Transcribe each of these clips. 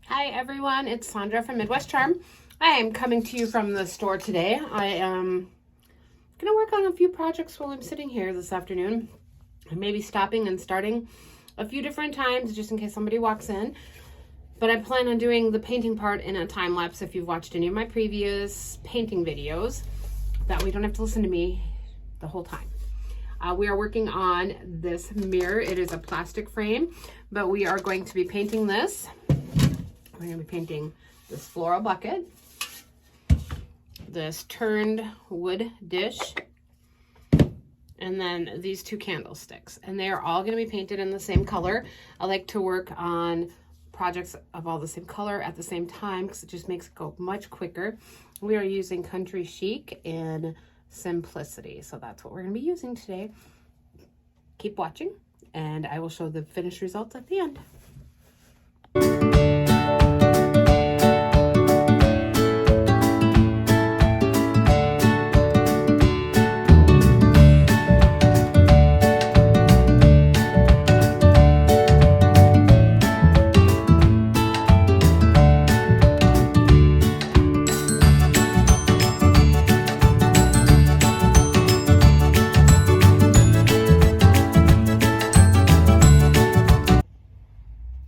Hi everyone, it's Sandra from Midwest Charm. I am coming to you from the store today. I am going to work on a few projects while I'm sitting here this afternoon. I may be stopping and starting a few different times just in case somebody walks in. But I plan on doing the painting part in a time lapse if you've watched any of my previous painting videos. That way you don't have to listen to me the whole time. We are working on this mirror. It is a plastic frame, but we are going to be painting this. We're going to be painting this floral bucket, this turned wood dish, and then these two candlesticks. And they are all going to be painted in the same color. I like to work on projects of all the same color at the same time because it just makes it go much quicker. We are using Country Chic and Simplicity. So that's what we're going to be using today. Keep watching and I will show the finished results at the end.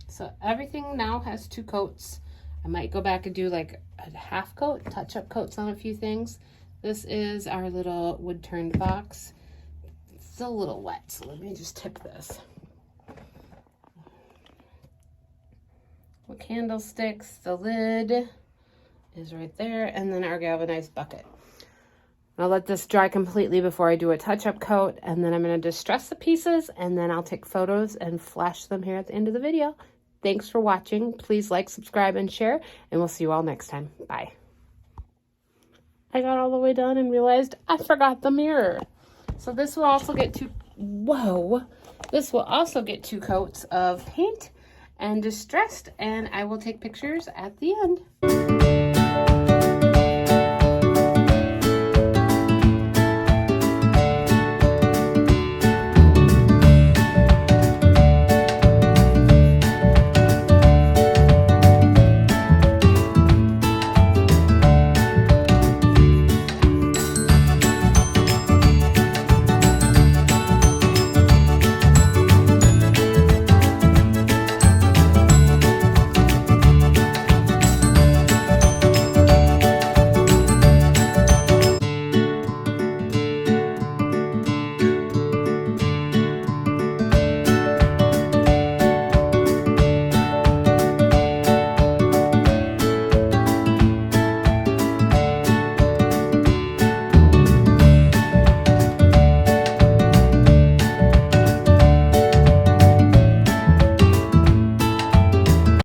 So everything now has 2 coats. I might go back and do like a half coat, touch-up coats on a few things. This is our little wood turned box. It's still a little wet, so let me just tip this. Candlesticks, the lid is right there, and then our galvanized bucket. I'll let this dry completely before I do a touch-up coat, and then I'm going to distress the pieces, and then I'll take photos and flash them here at the end of the video. Thanks for watching. Please like, subscribe, and share, and we'll see you all next time. Bye. I got all the way done and realized I forgot the mirror. So this will also get this will also get 2 coats of paint and distressed, and I will take pictures at the end.